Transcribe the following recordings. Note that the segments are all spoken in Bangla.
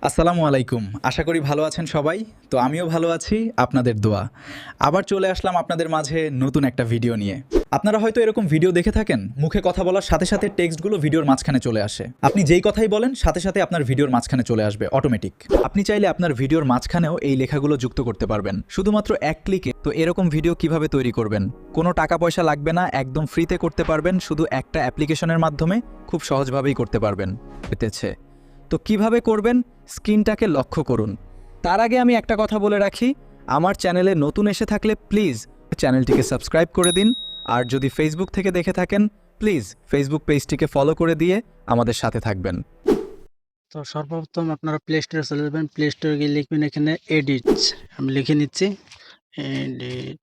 আসসালামু আলাইকুম। আশা করি ভালো আছেন সবাই। তো আমিও ভালো আছি, আপনাদের দোয়া। আবার চলে আসলাম আপনাদের মাঝে নতুন একটা ভিডিও নিয়ে। আপনারা হয়তো এরকম ভিডিও দেখে থাকেন, মুখে কথা বলার সাথে সাথে টেক্সটগুলো ভিডিওর মাঝখানে চলে আসে। আপনি যেই কথাই বলেন সাথে সাথে আপনার ভিডিওর মাঝখানে চলে আসবে অটোমেটিক। আপনি চাইলে আপনার ভিডিওর মাঝখানেও এই লেখাগুলো যুক্ত করতে পারবেন শুধুমাত্র এক ক্লিকে। তো এরকম ভিডিও কিভাবে তৈরি করবেন? কোনো টাকা পয়সা লাগবে না, একদম ফ্রিতে করতে পারবেন, শুধু একটা অ্যাপ্লিকেশনের মাধ্যমে খুব সহজভাবেই করতে পারবেন। পেতেছে তো কিভাবে করবেন, স্ক্রিনটাকে লক্ষ্য করুন। তার আগে আমি একটা কথা বলে রাখি, আমার চ্যানেলে নতুন এসে থাকলে প্লিজ চ্যানেলটিকে সাবস্ক্রাইব করে দিন। আর যদি ফেসবুক থেকে দেখে থাকেন প্লিজ ফেসবুক পেজটিকে ফলো করে দিয়ে আমাদের সাথে থাকবেন। তো সর্বপ্রথম আপনারা প্লে স্টোরে চলে যাবেন। প্লে স্টোরে গিয়ে লিখবেন এখানে এডিট। আমি লিখে নিচ্ছি এডিট।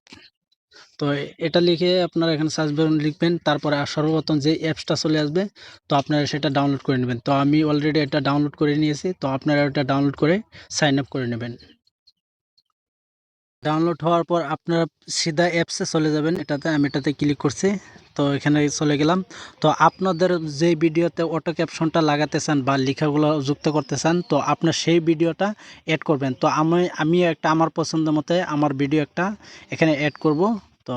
তো এটা লিখে আপনারা এখানে সার্চ বাটন লিখবেন, তারপরে সর্বপ্রথম যে অ্যাপসটা চলে আসবে তো আপনারা সেটা ডাউনলোড করে নেবেন। তো আমি অলরেডি এটা ডাউনলোড করে নিয়েছি, তো আপনারা এটা ডাউনলোড করে সাইন আপ করে নেবেন। ডাউনলোড হওয়ার পর আপনারা সিধা অ্যাপসে চলে যাবেন। আমি এটাতে ক্লিক করছি, তো এখানে চলে গেলাম। তো আপনাদের যে ভিডিওতে অটো ক্যাপশনটা লাগাতে চান বা লেখাগুলো যুক্ত করতে চান, তো আপনার সেই ভিডিওটা অ্যাড করবেন। তো আমি একটা আমার পছন্দ মতে আমার ভিডিও একটা এখানে অ্যাড করব। তো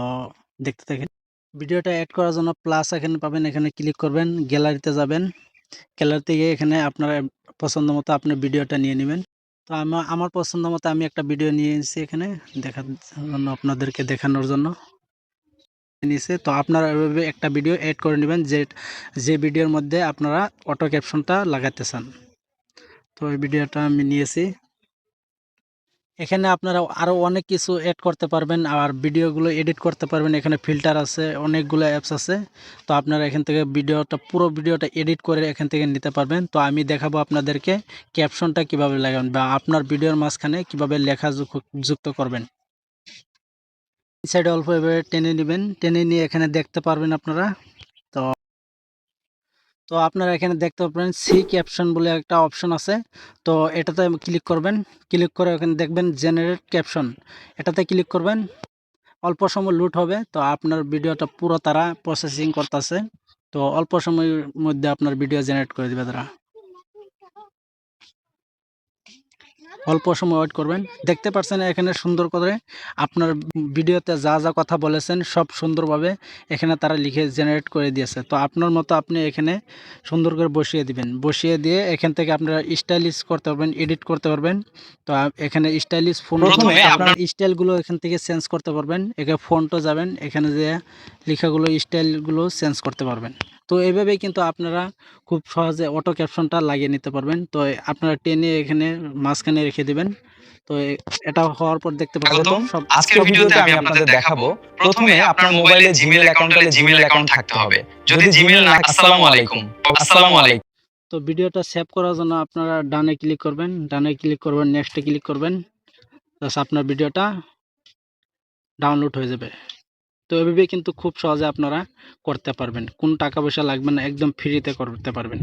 দেখতে থাকেন। ভিডিওটা অ্যাড করার জন্য প্লাস এখানে পাবেন, এখানে ক্লিক করবেন, গ্যালারিতে যাবেন। গ্যালারিতে গিয়ে এখানে আপনার পছন্দ মতো আপনার ভিডিওটা নিয়ে নেবেন। তো আমার পছন্দ মতো আমি একটা ভিডিও নিয়ে এসেছি এখানে দেখার জন্য, আপনাদেরকে দেখানোর জন্য নিয়েছে। তো আপনারা এভাবে একটা ভিডিও এড করে নেবেন যে ভিডিওর মধ্যে আপনারা অটো ক্যাপশনটা লাগাতে চান। তো এই ভিডিওটা আমি নিয়েছি। এখানে আপনারা আরও অনেক কিছু এড করতে পারবেন, আর ভিডিওগুলো এডিট করতে পারবেন। এখানে ফিল্টার আছে, অনেকগুলো অ্যাপস আছে। তো আপনারা এখান থেকে পুরো ভিডিওটা এডিট করে এখান থেকে নিতে পারবেন। তো আমি দেখাবো আপনাদেরকে ক্যাপশনটা কিভাবে লাগাবেন বা আপনার ভিডিওর মাঝখানে কিভাবে লেখা যুক্ত করবেন। এই সাইডে অল্প এভাবে টেনে নেবেন, টেনে নিয়ে এখানে দেখতে পারবেন আপনারা। তো তো আপনারা এখানে দেখতে পাবেন সি ক্যাপশন বলে একটা অপশন আছে। তো এটাতে ক্লিক করবেন, ক্লিক করে ওখানে দেখবেন জেনারেট ক্যাপশন, এটাতে ক্লিক করবেন। অল্প সময় লুট হবে, তো আপনার ভিডিওটা পুরো তারা প্রসেসিং করতেছে। তো অল্প সময়ের মধ্যে আপনার ভিডিও জেনারেট করে দিবে তারা। অল্প সময় ওয়েট করবেন। দেখতে পাচ্ছেন এখানে সুন্দর করে আপনার ভিডিওতে যা যা কথা বলেছেন সব সুন্দরভাবে এখানে তারা লিখে জেনারেট করে দিয়েছে। তো আপনার মতো আপনি এখানে সুন্দর করে বসিয়ে দিবেন, বসিয়ে দিয়ে এখান থেকে আপনারা স্টাইলিশ করতে পারবেন, এডিট করতে পারবেন। তো এখানে স্টাইলিশ ফোন, আপনার স্টাইলগুলো এখান থেকে চেঞ্জ করতে পারবেন। এখানে ফোনটা যাবেন, এখানে যে লেখাগুলো স্টাইলগুলো চেঞ্জ করতে পারবেন। তো এইভাবেই কিন্তু আপনারা খুব সহজে অটো ক্যাপশনটা লাগিয়ে নিতে পারবেন। তো আপনারা টেনে এখানে মাঝখানে রেখে দিবেন। তো এটা হওয়ার পর দেখতে পাচ্ছেন সব। আজকের ভিডিওতে আমি আপনাদের দেখাবো প্রথমে আপনার মোবাইলে জিমেইল অ্যাকাউন্ট হলে জিমেইল অ্যাকাউন্ট থাকতে হবে। যদি জিমেইল না, আসসালামু আলাইকুম। আসসালামু আলাইকুম। তো ভিডিওটা সেভ করার জন্য আপনারা ডানে ক্লিক করবেন, ডানে ক্লিক করবেন, নেক্সটে ক্লিক করবেন। বাস আপনার ভিডিওটা ডাউনলোড হয়ে যাবে। তো এভাবে কিন্তু খুব সহজে আপনারা করতে পারবেন, কোনো টাকা পয়সা লাগবে না, একদম ফ্রিতে করতে পারবেন।